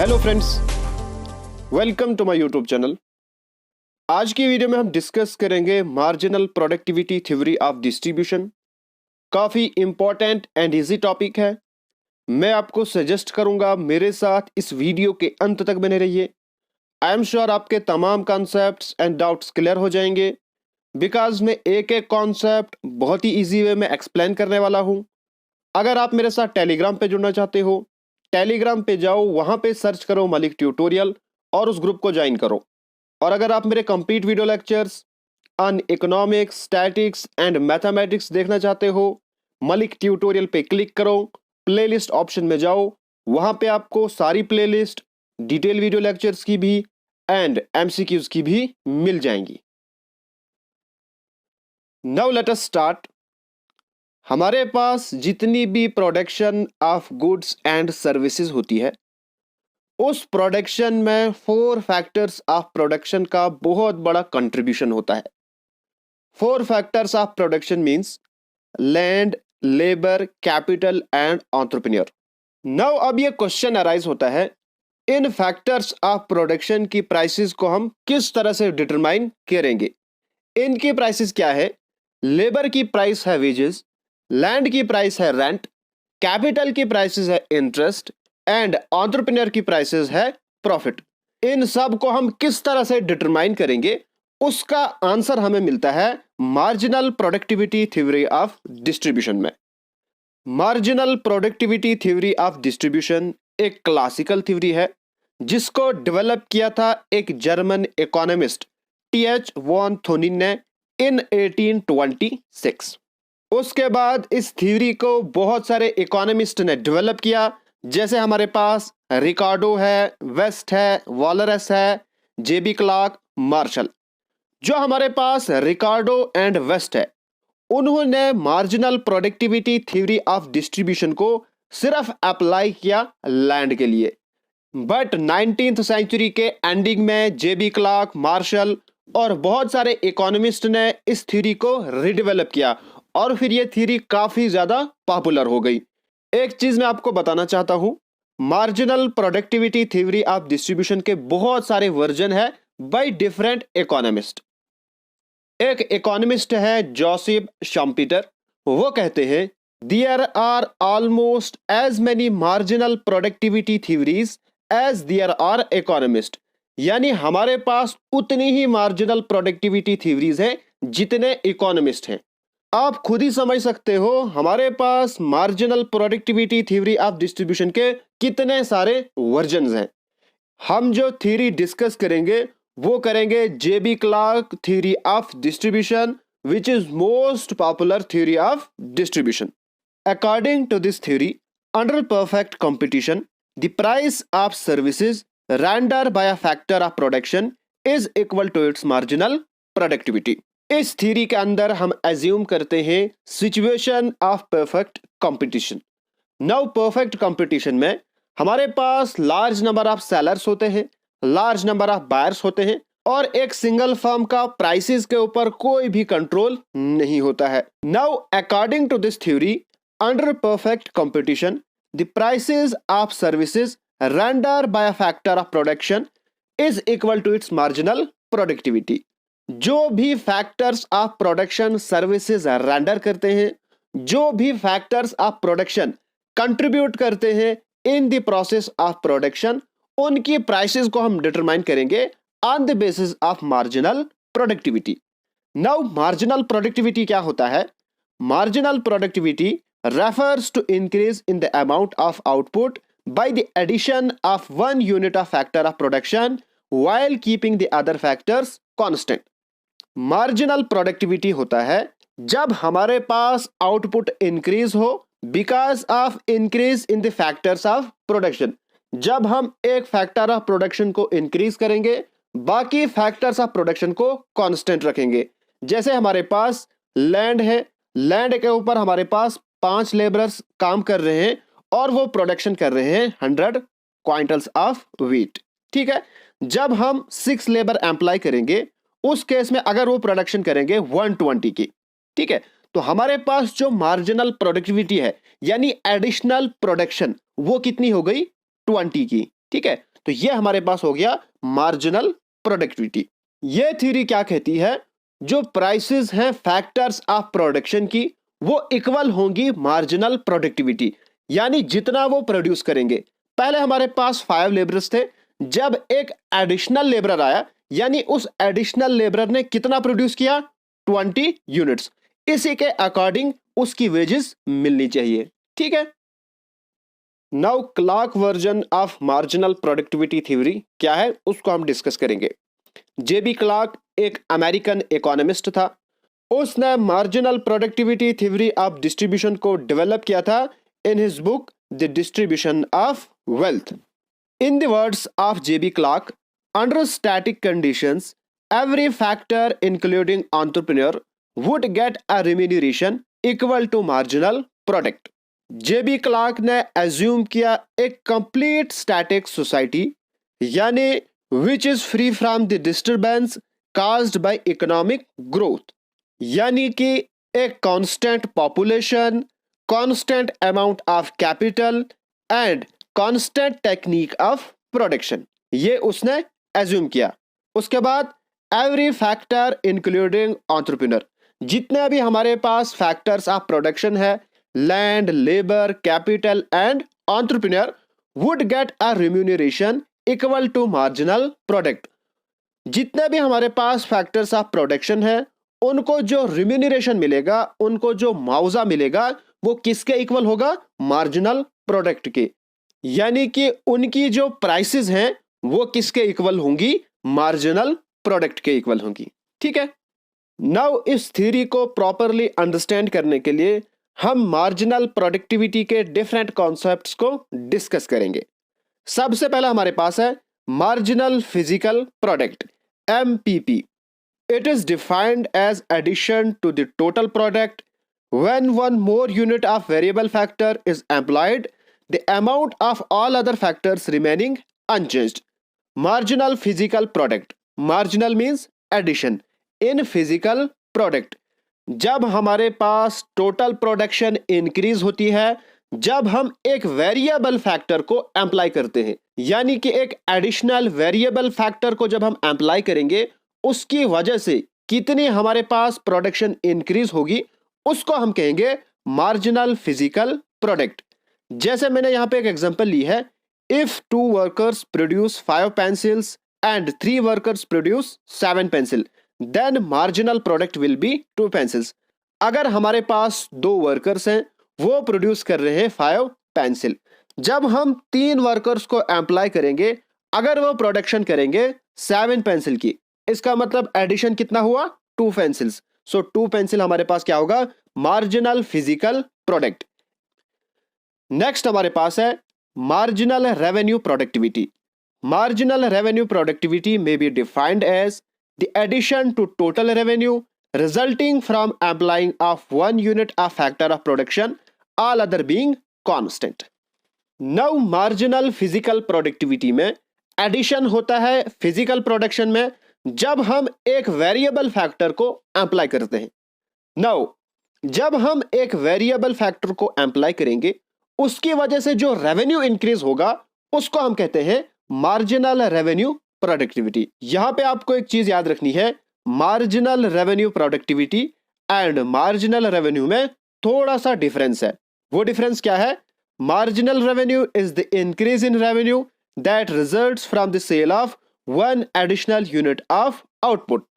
Hello friends, welcome to my YouTube channel. आज की video में हम डिस्कस करेंगे marginal productivity theory of distribution. काफ़ी इंपॉर्टेंट एंड इजी टॉपिक है। मैं आपको सजेस्ट करूंगा मेरे साथ इस वीडियो के अंत तक बने रहिए। आई एम श्योर आपके तमाम कॉन्सेप्ट्स एंड डाउट्स क्लियर हो जाएंगे, बिकॉज मैं एक एक कॉन्सेप्ट बहुत ही ईजी वे में एक्सप्लेन करने वाला हूँ। अगर आप मेरे साथ टेलीग्राम पे जुड़ना चाहते हो, टेलीग्राम पे जाओ, वहां पे सर्च करो मलिक ट्यूटोरियल और उस ग्रुप को ज्वाइन करो। और अगर आप मेरे complete video lectures on economics, statics and mathematics देखना चाहते हो, मलिक ट्यूटोरियल पे क्लिक करो, प्लेलिस्ट ऑप्शन में जाओ, वहां पे आपको सारी प्लेलिस्ट डिटेल वीडियो लेक्चर्स की भी एंड एमसीक्यूज की भी मिल जाएंगी। Now let us start. हमारे पास जितनी भी production of goods and services होती है, उस प्रोडक्शन में 4 फैक्टर्स ऑफ प्रोडक्शन का बहुत बड़ा कंट्रीब्यूशन होता है। 4 factors of production means land, labour, capital and entrepreneur. Now अब ये क्वेश्चन अराइज होता है, इन फैक्टर्स ऑफ प्रोडक्शन की प्राइसेस को हम किस तरह से डिटरमाइन करेंगे। इनकी प्राइसेस क्या है? लेबर की प्राइस है वेजेस, लैंड की प्राइस है रेंट, कैपिटल की प्राइसेस है इंटरेस्ट एंड एंटरप्रेन्योर की प्राइसेस है प्रॉफिट। इन सब को हम किस तरह से डिटरमाइन करेंगे, उसका आंसर हमें मिलता है marginal productivity theory of distribution में। Marginal productivity theory of distribution एक क्लासिकल थ्योरी है जिसको डेवलप किया था एक German economist TH von Thunen ने इन 1826। उसके बाद इस थ्योरी को बहुत सारे इकोनॉमिस्ट ने डेवलप किया, जैसे हमारे पास रिकार्डो है, वेस्ट है, वॉलरस है, जेबी क्लार्क, मार्शल। जो हमारे पास रिकार्डो एंड वेस्ट है, उन्होंने marginal productivity theory of distribution को सिर्फ अप्लाई किया लैंड के लिए। बट 19th सेंचुरी के एंडिंग में जेबी क्लार्क, मार्शल और बहुत सारे इकोनॉमिस्ट ने इस थ्योरी को रिडेवलप किया और फिर ये थ्योरी काफी ज्यादा पॉपुलर हो गई। एक चीज मैं आपको बताना चाहता हूं, marginal productivity theory of distribution के बहुत सारे वर्जन है बाय डिफरेंट इकोनॉमिस्ट। एक इकोनॉमिस्ट है जोसेफ शम्पीटर, वो कहते हैं there are almost as many marginal productivity theories as there are economist. यानी हमारे पास उतनी ही मार्जिनल प्रोडक्टिविटी थ्योरीज हैं जितने इकोनॉमिस्ट हैं। आप खुद ही समझ सकते हो हमारे पास marginal productivity theory of distribution के कितने सारे वर्जन्स हैं। हम जो थ्योरी डिस्कस करेंगे वो करेंगे जेबी Clark theory of distribution, which is most popular theory of distribution. According to this theory, under perfect competition the price of services render by a factor of production is equal to its marginal productivity. इस theory के अंदर हम assume करते हैं situation of perfect competition. Now perfect competition में हमारे पास large number of sellers होते हैं, लार्ज नंबर ऑफ बायर्स होते हैं और एक सिंगल फर्म का प्राइसेस के ऊपर कोई भी कंट्रोल नहीं होता है। Now according to this theory, under perfect competition the prices of services render by a factor of production is equal to its marginal productivity. जो भी factors of production services render करते हैं, जो भी फैक्टर्स ऑफ प्रोडक्शन कंट्रीब्यूट करते हैं in the process of production, उनकी prices को हम डिटरमाइन करेंगे on the basis of marginal productivity. Now marginal productivity क्या होता है? Marginal productivity refers to increase in the amount of output by the addition of one unit of factor of production while keeping the other factors constant. Marginal productivity होता है जब हमारे पास output increase हो because of increase in the factors of production. जब हम एक factor of production को increase करेंगे, बाकी फैक्टर्स ऑफ प्रोडक्शन को कांस्टेंट रखेंगे। जैसे हमारे पास लैंड है, लैंड के ऊपर हमारे पास 5 लेबरर्स काम कर रहे हैं और वो प्रोडक्शन कर रहे हैं 100 क्विंटल्स ऑफ व्हीट। ठीक है, जब हम 6 लेबर एम्प्लॉय करेंगे, उस केस में अगर वो प्रोडक्शन करेंगे 120 की, ठीक है, तो हमारे पास जो मार्जिनल प्रोडक्टिविटी है यानी एडिशनल प्रोडक्शन, वो कितनी हो गई? 20 की। ठीक है, तो ये हमारे पास हो गया मार्जिनल प्रोडक्टिविटी। ये थ्योरी क्या कहती है, जो प्राइसेस हैं फैक्टर्स ऑफ प्रोडक्शन की, वो इक्वल होंगी मार्जिनल प्रोडक्टिविटी, यानी जितना वो प्रोड्यूस करेंगे। पहले हमारे पास 5 लेबरर्स थे, जब एक एडिशनल लेबरर आया, यानी उस एडिशनल लेबरर ने कितना प्रोड्यूस किया, 20 यूनिट्स, इसी के अकॉर्डिंग उसकी वेजेस मिलनी चाहिए। ठीक है। Now Clark version of marginal productivity theory क्या है, उसको हम डिस्कस करेंगे। जेबी क्लार्क एक अमेरिकन इकोनॉमिस्ट था। उसने marginal productivity theory of distribution को डेवलप किया था in his book the distribution of wealth. In the words of J B Clark, under static conditions every factor including entrepreneur would get a remuneration equal to marginal product। J B Clark ने assume किया एक complete static society, यानी which is free from the disturbance caused by economic growth, यानी कि एक constant population, constant amount of capital and constant technique of production, ये उसने assume किया। उसके बाद एवरी फैक्टर इंक्लूडिंग एंटरप्रेन्योर, जितने भी हमारे पास फैक्टर्स ऑफ प्रोडक्शन है, land, labour, capital and entrepreneur, would get a remuneration equal to marginal product. जितने भी हमारे पास फैक्टर्स ऑफ प्रोडक्शन है, उनको जो रिम्यूनरेशन मिलेगा, उनको जो मुआवजा मिलेगा, वो किसके इक्वल होगा, मार्जिनल प्रोडक्ट के, यानी कि उनकी जो प्राइसेस हैं वो किसके इक्वल होंगी, मार्जिनल प्रोडक्ट के इक्वल होंगी। ठीक है। नाउ इस थ्योरी को प्रॉपरली अंडरस्टैंड करने के लिए हम मार्जिनल प्रोडक्टिविटी के डिफरेंट कॉन्सेप्ट्स को डिस्कस करेंगे। सबसे पहला हमारे पास है marginal physical product, MPP। It is defined as addition to the total product when one more unit of variable factor is employed, the amount of all other factors remaining unchanged. Marginal physical product, marginal means addition in physical product. जब हमारे पास total production increase होती है, जब हम एक variable factor को apply करते हैं, यानी कि एक एडिशनल वेरिएबल फैक्टर को जब हम अप्लाई करेंगे, उसकी वजह से कितनी हमारे पास प्रोडक्शन इंक्रीज होगी, उसको हम कहेंगे मार्जिनल फिजिकल प्रोडक्ट। जैसे मैंने यहां पे एक एग्जांपल ली है, if 2 workers produce 5 pencils and 3 workers produce 7 pencil, then marginal product will be 2 pencils। अगर हमारे पास 2 वर्कर्स हैं, वो प्रोड्यूस कर रहे हैं 5 पेंसिल, जब हम 3 वर्कर्स को एम्प्लॉय करेंगे, अगर वो प्रोडक्शन करेंगे 7 पेंसिल की, इसका मतलब एडिशन कितना हुआ, 2 पेंसिल्स। सो 2 पेंसिल हमारे पास क्या होगा, मार्जिनल फिजिकल प्रोडक्ट। नेक्स्ट हमारे पास है marginal revenue productivity. Marginal revenue productivity may be defined as the addition to total revenue resulting from employing of one unit of factor of production, all other being constant। Now marginal physical productivity में addition होता है physical production में, जब हम एक variable factor को apply करते हैं। Now जब हम एक variable factor को अप्लाई करेंगे, उसकी वजह से जो revenue increase होगा, उसको हम कहते हैं मार्जिनल रेवेन्यू प्रोडक्टिविटी। यहां पे आपको एक चीज याद रखनी है, marginal revenue productivity and marginal revenue में थोड़ा सा डिफरेंस है। वो डिफरेंस क्या है, marginal revenue is the increase in revenue that results from the sale of one additional unit of output.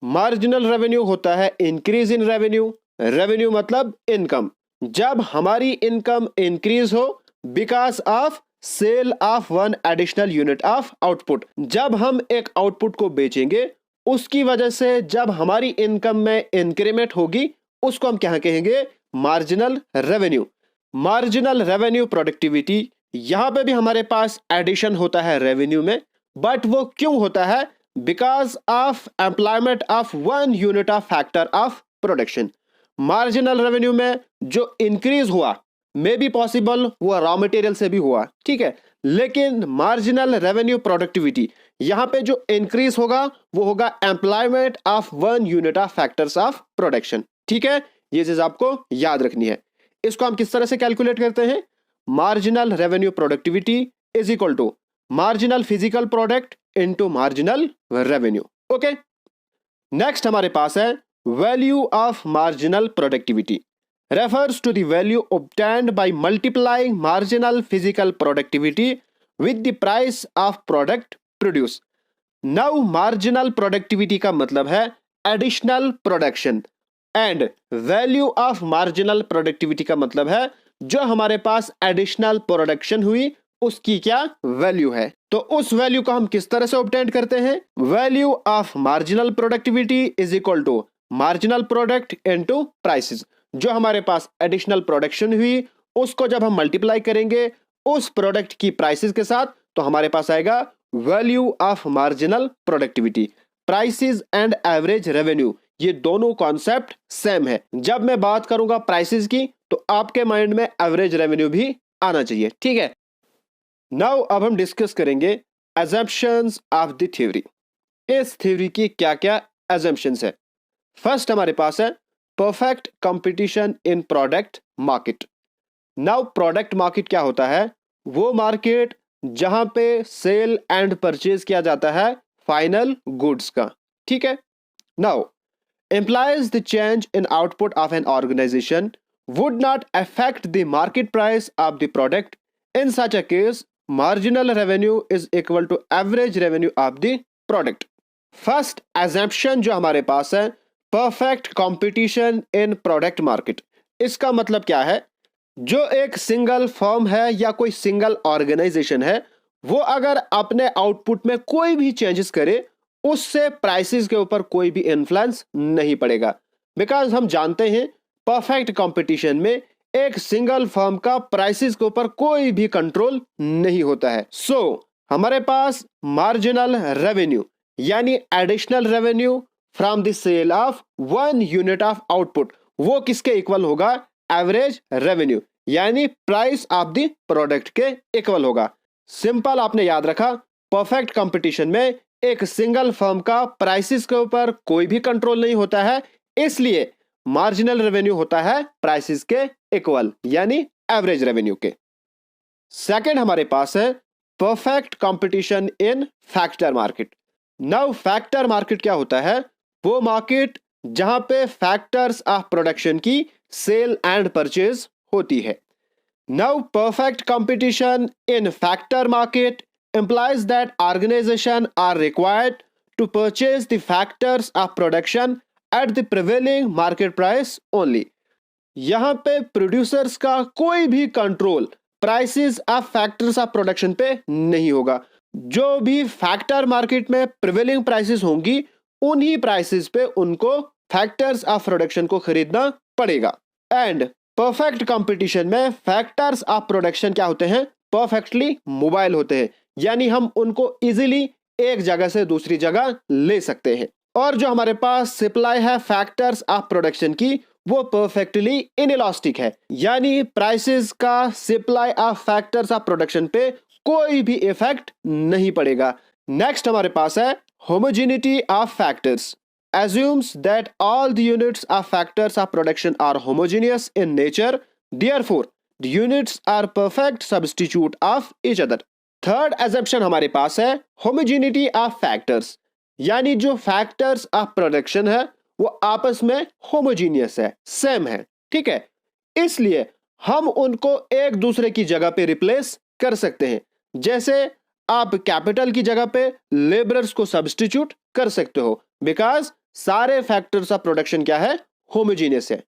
Marginal revenue होता है इंक्रीज इन रेवेन्यू, रेवेन्यू मतलब इनकम, जब हमारी इनकम इंक्रीज हो because of sale of one additional unit of output. जब हम एक output को बेचेंगे, उसकी वजह से जब हमारी इनकम में इंक्रीमेंट होगी, उसको हम क्या कहेंगे, marginal revenue. Marginal revenue productivity, यहां पे भी हमारे पास एडिशन होता है रेवेन्यू में, बट वो क्यों होता है, because of employment of one unit of factor of production. Marginal revenue में जो इंक्रीज हुआ मे बी पॉसिबल वो रॉ मटेरियल से भी हुआ, ठीक है, लेकिन मार्जिनल रेवेन्यू प्रोडक्टिविटी यहां पे जो इंक्रीज होगा वो होगा employment of one unit of factors of production. ठीक है, ये चीज आपको याद रखनी है। इसको हम किस तरह से कैलकुलेट करते हैं, marginal revenue productivity is equal to marginal physical product into marginal revenue. Okay, next हमारे पास है value of marginal productivity refers to the value obtained by multiplying marginal physical productivity with the price of product produced. Now marginal productivity का मतलब है additional production and value of marginal productivity का मतलब है जो हमारे पास additional production हुई उसकी क्या वैल्यू है। तो उस वैल्यू को हम किस तरह से ऑब्टेन करते हैं? Value of marginal productivity is equal to marginal product into prices. जो हमारे पास एडिशनल प्रोडक्शन हुई उसको जब हम मल्टीप्लाई करेंगे उस प्रोडक्ट की प्राइसेस के साथ तो हमारे पास आएगा value of marginal productivity. Prices and average revenue ये दोनों कॉन्सेप्ट सेम है। जब मैं बात करूंगा प्राइसेस की तो आपके माइंड में एवरेज रेवेन्यू भी आना चाहिए, ठीक है। नाउ अब हम डिस्कस करेंगे assumptions ऑफ द थ्योरी। इस थ्योरी की क्या क्या assumptions है। फर्स्ट हमारे पास है perfect competition in product market. Now product market क्या होता है? वो मार्केट जहां पे सेल एंड परचेज किया जाता है फाइनल गुड्स का, ठीक है। Now implies the change in output of an organization would not affect the market price of the product. In such a case, marginal revenue is equal to average revenue of the product. First assumption जो हमारे पास है perfect competition in product market। इसका मतलब क्या है? जो एक सिंगल फर्म है या कोई सिंगल ऑर्गेनाइजेशन है वो अगर अपने आउटपुट में कोई भी चेंजेस करे उससे प्राइसेस के ऊपर कोई भी इन्फ्लुएंस नहीं पड़ेगा। बिकॉज हम जानते हैं परफेक्ट कंपटीशन में एक सिंगल फर्म का प्राइसेस के ऊपर कोई भी कंट्रोल नहीं होता है। सो हमारे पास मार्जिनल रेवेन्यू यानी additional revenue from the sale of 1 unit of output वो किसके इक्वल होगा? एवरेज रेवेन्यू यानी प्राइस ऑफ द प्रोडक्ट के इक्वल होगा। सिंपल आपने याद रखा, परफेक्ट कंपटीशन में एक सिंगल फर्म का प्राइसेस के ऊपर कोई भी कंट्रोल नहीं होता है, इसलिए मार्जिनल रेवेन्यू होता है प्राइसेस के इक्वल यानी एवरेज रेवेन्यू के। सेकंड हमारे पास है perfect competition in factor market. Now factor market क्या होता है? वो मार्केट जहां पे फैक्टर्स ऑफ प्रोडक्शन की सेल एंड परचेज होती है। Now perfect competition in factor market implies that organizations are required to purchase the factors of production at the prevailing market price only। यहां पे प्रोड्यूसर्स का कोई भी control prices of factors of production पे नहीं होगा। जो भी फैक्टर मार्केट में प्रिवेलिंग प्राइसेस होंगी उन्हीं प्राइसेस पे उनको फैक्टर्स ऑफ प्रोडक्शन को खरीदना पड़ेगा। एंड परफेक्ट कंपटीशन में फैक्टर्स ऑफ प्रोडक्शन क्या होते हैं? परफेक्टली मोबाइल होते हैं, यानी हम उनको इजीली एक जगह से दूसरी जगह ले सकते हैं। और जो हमारे पास सप्लाई है फैक्टर्स ऑफ प्रोडक्शन की वो परफेक्टली इनइलास्टिक है, यानी प्राइसेस का supply of factors of production पे कोई भी इफेक्ट नहीं पड़ेगा। नेक्स्ट हमारे पास है homogeneity of factors assumes that all the units of factors of production are homogeneous in nature, therefore the units are perfect substitute of each other। Third assumption हमारे पास है homogeneity of factors, यानी जो factors of production है वो आपस में homogeneous है, सेम है, ठीक है। इसलिए हम उनको एक दूसरे की जगह पे रिप्लेस कर सकते हैं। जैसे आप कैपिटल की जगह पे लेबरर्स को सब्स्टिट्यूट कर सकते हो बिकॉज सारे फैक्टर्स ऑफ प्रोडक्शन क्या है? होमोजीनियस है।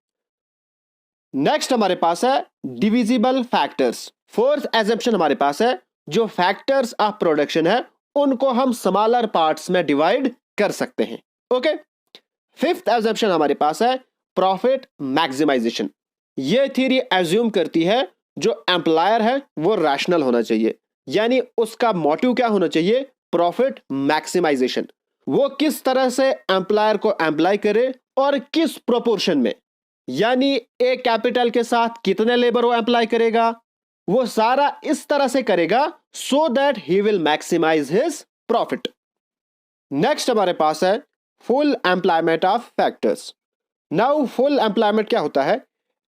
नेक्स्ट हमारे पास है डिविजिबल फैक्टर्स। फोर्थ assumption हमारे पास है जो फैक्टर्स ऑफ प्रोडक्शन है उनको हम स्मॉलर पार्ट्स में डिवाइड कर सकते हैं। ओके, फिफ्थ assumption हमारे पास है प्रॉफिट मैक्सिमाइजेशन। ये थ्योरी एज्यूम करती है जो एम्प्लॉयर है वो रैशनल होना चाहिए, यानी उसका मोटिव क्या होना चाहिए? Profit maximisation. वो किस तरह से एम्प्लॉयर को एम्प्लॉय करे और किस प्रोपोर्शन में, यानी एक कैपिटल के साथ कितने लेबर वो एम्प्लॉय करेगा, वो सारा इस तरह से करेगा so that he will maximise his profit. Next हमारे पास है full employment of factors. Now full employment क्या होता है?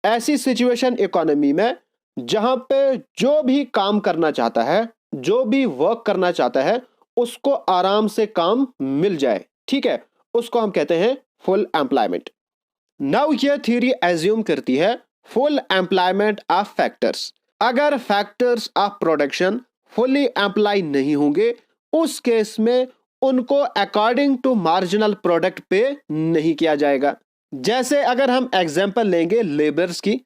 ऐसी सिचुएशन इकोनॉमी में जहां पे जो भी काम करना चाहता है जो भी वर्क करना चाहता है उसको आराम से काम मिल जाए, ठीक है, उसको हम कहते हैं फुल एम्प्लॉयमेंट। नाउ ये थ्योरी एज्यूम करती है फुल एम्प्लॉयमेंट ऑफ फैक्टर्स। अगर factors of production fully employ नहीं होंगे, उस केस में उनको अकॉर्डिंग टू मार्जिनल प्रोडक्ट पे नहीं किया जाएगा। जैसे अगर हम एग्जांपल लेंगे लेबर्स की,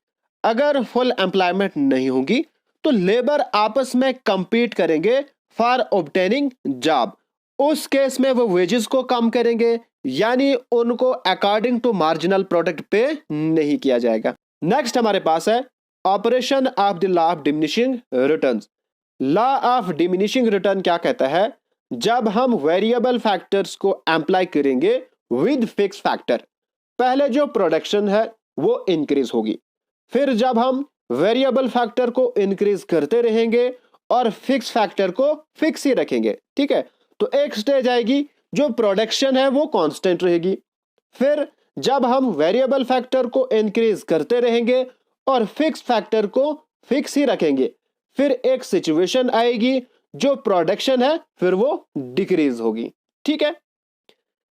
अगर फुल एम्प्लॉयमेंट नहीं होगी तो लेबर आपस में कंपीट करेंगे फॉर ऑब्टेनिंग जॉब। उस केस में वो वेजेस को कम करेंगे, यानी उनको अकॉर्डिंग टू मार्जिनल प्रोडक्ट पे नहीं किया जाएगा। नेक्स्ट हमारे पास है operation of the law of diminishing returns. Law of diminishing return क्या कहता है? जब हम वेरिएबल फैक्टर्स को एम्प्लाई करेंगे विद फिक्स फैक्टर, पहले जो प्रोडक्शन है वो इंक्रीज होगी, फिर जब हम वेरिएबल फैक्टर को इंक्रीज करते रहेंगे और फिक्स फैक्टर को फिक्स ही रखेंगे, ठीक है, तो एक स्टेज आएगी जो प्रोडक्शन है वो कांस्टेंट रहेगी। फिर जब हम वेरिएबल फैक्टर को इंक्रीज करते रहेंगे और फिक्स फैक्टर को फिक्स ही रखेंगे, फिर एक सिचुएशन आएगी जो प्रोडक्शन है फिर वो डिक्रीज होगी, ठीक है।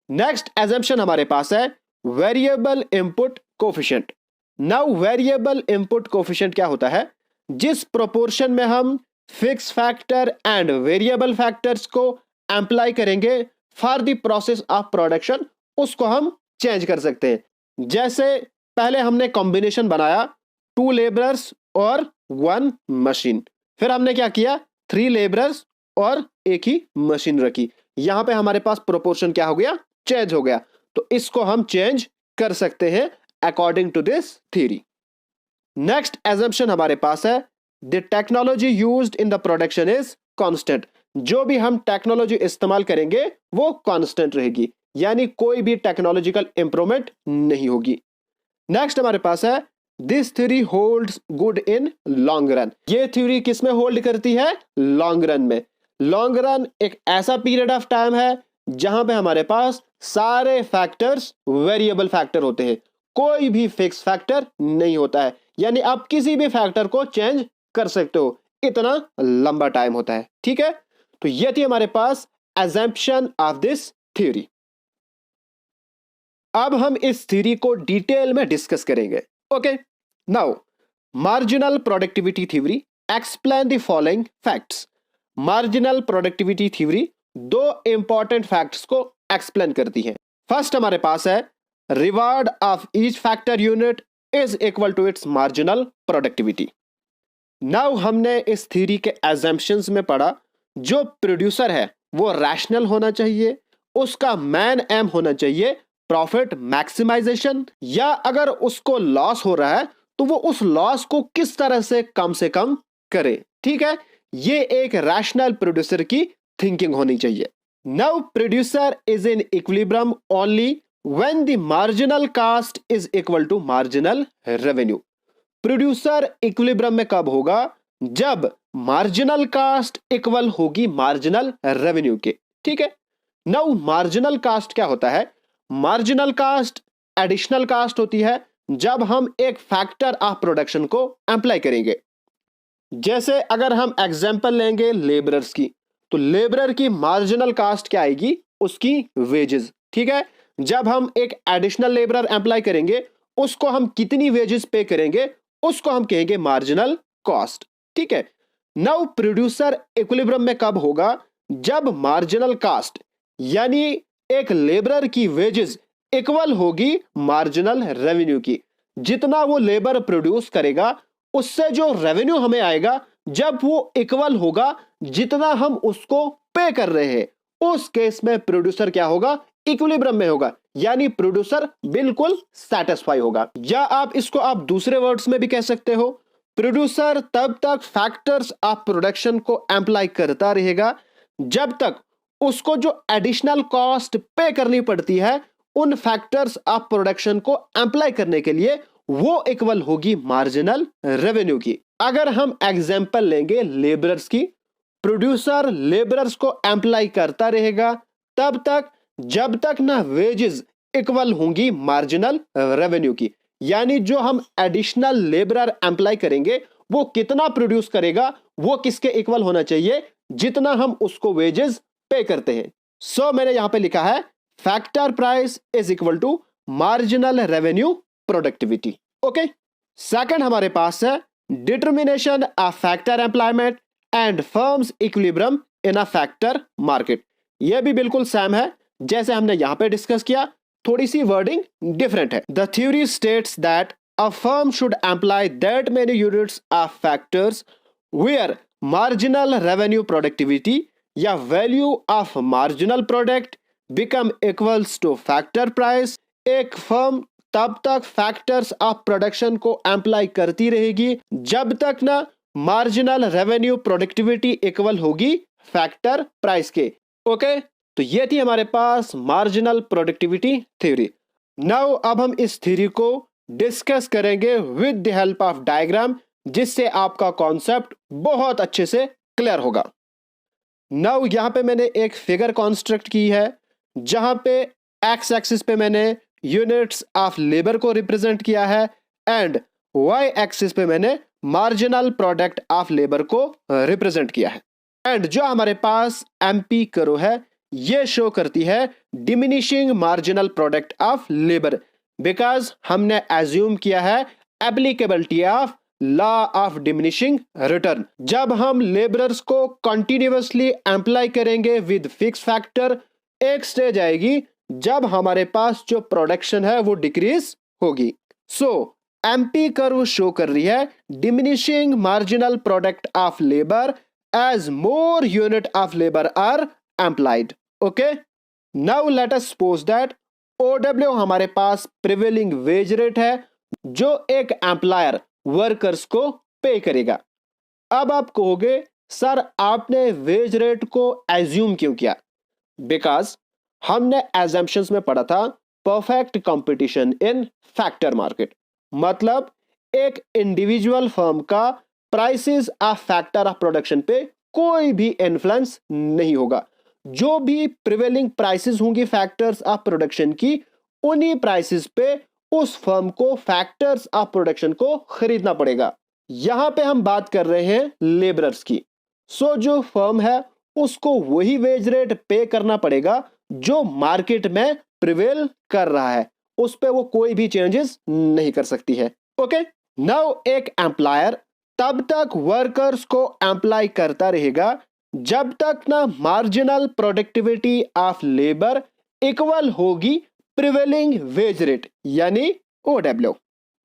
नेक्स्ट एजम्पशन हमारे पास है variable input coefficient. Now variable input coefficient क्या होता है? जिस प्रोपोर्शन में हम fix factor and variable factors को एम्प्लाई करेंगे for the process of production, उसको हम चेंज कर सकते हैं। जैसे पहले हमने कॉम्बिनेशन बनाया 2 लेबरर्स और 1 मशीन, फिर हमने क्या किया 3 लेबरर्स और एक ही मशीन रखी। यहां पे हमारे पास प्रोपोर्शन क्या हो गया? चेंज हो गया। तो इसको हम चेंज कर सकते हैं according to this theory. Next assumption हमारे पास है the technology used in the production is constant. जो भी हम टेक्नोलॉजी इस्तेमाल करेंगे वो कांस्टेंट रहेगी, यानी कोई भी टेक्नोलॉजिकल इंप्रूवमेंट नहीं होगी। नेक्स्ट हमारे पास है this theory holds good in long run. ये थ्योरी किस में होल्ड करती है? लॉन्ग रन में। लॉन्ग रन एक ऐसा पीरियड ऑफ टाइम है जहां पे हमारे पास सारे फैक्टर्स वेरिएबल फैक्टर होते हैं, कोई भी फिक्स फैक्टर नहीं होता है, यानी आप किसी भी फैक्टर को चेंज कर सकते हो, इतना लंबा टाइम होता है, ठीक है। तो ये थी हमारे पास assumption ऑफ दिस थ्योरी। अब हम इस थ्योरी को डिटेल में डिस्कस करेंगे। Okay, now marginal productivity theory explain the following facts. Marginal productivity theory 2 important facts को एक्सप्लेन करती है। फर्स्ट हमारे पास है reward of each factor unit is equal to its marginal productivity. Now हमने इस थ्योरी के assumptions में पढ़ा जो प्रोड्यूसर है वो रैशनल होना चाहिए, उसका मेन एम होना चाहिए प्रॉफिट मैक्सिमाइजेशन, या अगर उसको लॉस हो रहा है तो वो उस लॉस को किस तरह से कम करे, ठीक है। ये एक रैशनल प्रोड्यूसर की थिंकिंग होनी चाहिए। Now producer is in equilibrium only when the marginal cost is equal to marginal revenue. Producer equilibrium में कब होगा? जब मार्जिनल कॉस्ट इक्वल होगी मार्जिनल रेवेन्यू के, ठीक है। नाउ मार्जिनल कॉस्ट क्या होता है? मार्जिनल कॉस्ट एडिशनल कॉस्ट होती है जब हम एक फैक्टर ऑफ प्रोडक्शन को एम्प्लाई करेंगे। जैसे अगर हम एग्जांपल लेंगे लेबरर्स की, तो लेबरर की मार्जिनल कॉस्ट क्या आएगी? उसकी वेजेस, ठीक है। जब हम एक एडिशनल लेबरर एम्प्लाई करेंगे उसको हम कितनी वेजेस पे करेंगे उसको हम कहेंगे मार्जिनल कॉस्ट, ठीक है। नाउ प्रोड्यूसर इक्विलिब्रियम में कब होगा? जब मार्जिनल कॉस्ट यानी एक लेबरर की वेजेस इक्वल होगी मार्जिनल रेवेन्यू की। जितना वो लेबर प्रोड्यूस करेगा उससे जो रेवेन्यू हमें आएगा जब वो इक्वल होगा जितना हम उसको पे कर रहे हैं, उस केस में प्रोड्यूसर क्या होगा? इक्विलिब्रियम में होगा, यानी प्रोड्यूसर बिल्कुल सेटिस्फाई होगा। या आप इसको दूसरे वर्ड्स में भी कह सकते हो, प्रोड्यूसर तब तक फैक्टर्स ऑफ प्रोडक्शन को एम्प्लाई करता रहेगा जब तक उसको जो एडिशनल कॉस्ट पे करनी पड़ती है उन फैक्टर्स ऑफ प्रोडक्शन को एम्प्लाई करने के लिए वो इक्वल होगी मार्जिनल रेवेन्यू की। अगर हम एग्जांपल लेंगे लेबरर्स की, प्रोड्यूसर लेबरर्स को एम्प्लाई करता रहेगा तब तक जब तक ना वेजेस इक्वल होंगी मार्जिनल रेवेन्यू की, यानी जो हम एडिशनल लेबरर एम्प्लाई करेंगे वो कितना प्रोड्यूस करेगा वो किसके इक्वल होना चाहिए? जितना हम उसको वेजेस पे करते हैं। सो मैंने यहां पे लिखा है factor price is equal to marginal revenue productivity. Okay, second हमारे पास है determination of factor employment and firms equilibrium in a factor market. यह भी बिल्कुल सेम है जैसे हमने यहां पे डिस्कस किया, थोड़ी सी वर्डिंग डिफरेंट है। The theory states that a firm should employ that many units of factors where marginal revenue productivity या value of marginal product become equals to factor price. एक फर्म तब तक फैक्टर्स ऑफ प्रोडक्शन को employ करती रहेगी जब तक ना मार्जिनल रेवेन्यू प्रोडक्टिविटी इक्वल होगी फैक्टर प्राइस के। ओके, तो ये थी हमारे पास मार्जिनल प्रोडक्टिविटी थ्योरी। नाउ अब हम इस थ्योरी को डिस्कस करेंगे with the help of diagram, जिससे आपका कॉन्सेप्ट बहुत अच्छे से क्लियर होगा। नाउ यहां पे मैंने एक फिगर कॉन्स्ट्रक्ट की है जहां पे एक्स एक्सिस पे मैंने यूनिट्स ऑफ लेबर को रिप्रेजेंट किया है एंड वाई एक्सिस पे मैंने मार्जिनल प्रोडक्ट ऑफ लेबर को रिप्रेजेंट किया है। एंड जो हमारे पास एमपी करो है ये शो करती है diminishing marginal product of labour, because हमने एज्यूम किया है applicability of law of diminishing return. जब हम लेबरर्स को कंटिन्यूअसली एम्प्लॉय करेंगे विद फिक्स फैक्टर, एक स्टेज आएगी जब हमारे पास जो प्रोडक्शन है वो डिक्रीज होगी। सो एमपी कर्व शो कर रही है diminishing marginal product of labour as more unit of labour are employed. Okay, now let us suppose that OW हमारे पास प्रिवेलिंग वेज रेट है जो एक एम्प्लॉयर वर्कर्स को पे करेगा। अब आप कहोगे सर आपने वेज रेट को एज्यूम क्यों किया? बिकॉज हमने एजम्पशंस में पढ़ा था perfect competition in factor market, मतलब एक इंडिविजुअल फर्म का prices of factor of production पे कोई भी इन्फ्लुएंस नहीं होगा। जो भी प्रिवेलिंग प्राइसेस होंगी फैक्टर्स ऑफ प्रोडक्शन की, उन्हीं प्राइसेस पे उस फर्म को फैक्टर्स ऑफ प्रोडक्शन को खरीदना पड़ेगा। यहां पे हम बात कर रहे हैं लेबरर्स की। सो जो फर्म है उसको वही वेज रेट पे करना पड़ेगा जो मार्केट में प्रिवेल कर रहा है, उस पे वो कोई भी चेंजेस नहीं कर सकती है। ओके, नाउ एक एम्प्लॉयर तब तक वर्कर्स को एम्प्लॉय करता रहेगा जब तक ना marginal productivity of labour equal होगी प्रिवेलिंग वेज रेट यानी OW।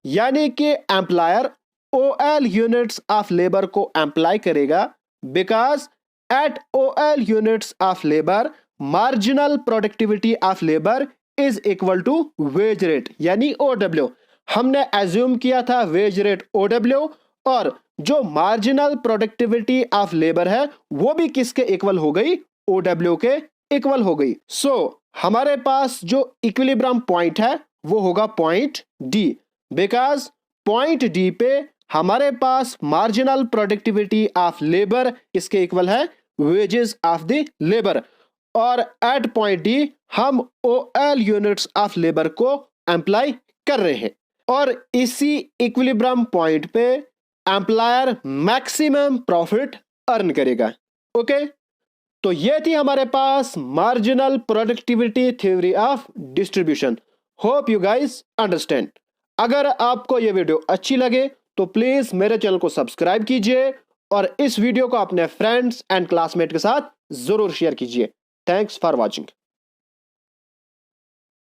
यानी कि employer OL units of labour को एम्प्लॉय करेगा because at OL units of labour marginal productivity of labour is equal to wage rate यानी OW। हमने assume किया था वेज रेट OW और जो मार्जिनल प्रोडक्टिविटी ऑफ लेबर है वो भी किसके इक्वल हो गई? OW के इक्वल हो गई। सो हमारे पास जो इक्विलिब्रियम पॉइंट है वो होगा point D, because point D पे हमारे पास मार्जिनल प्रोडक्टिविटी ऑफ लेबर किसके इक्वल है? Wages of the labour. और एट पॉइंट D हम OL यूनिट्स ऑफ लेबर को एम्प्लॉय कर रहे हैं और इसी इक्विलिब्रियम पॉइंट पे एम्प्लॉयर मैक्सिमम प्रॉफिट अर्न करेगा। ओके, तो ये थी हमारे पास marginal productivity theory of distribution. Hope you guys understand. अगर आपको ये वीडियो अच्छी लगे तो प्लीज मेरे चैनल को सब्सक्राइब कीजिए और इस वीडियो को अपने फ्रेंड्स एंड क्लासमेट के साथ जरूर शेयर कीजिए। Thanks for watching.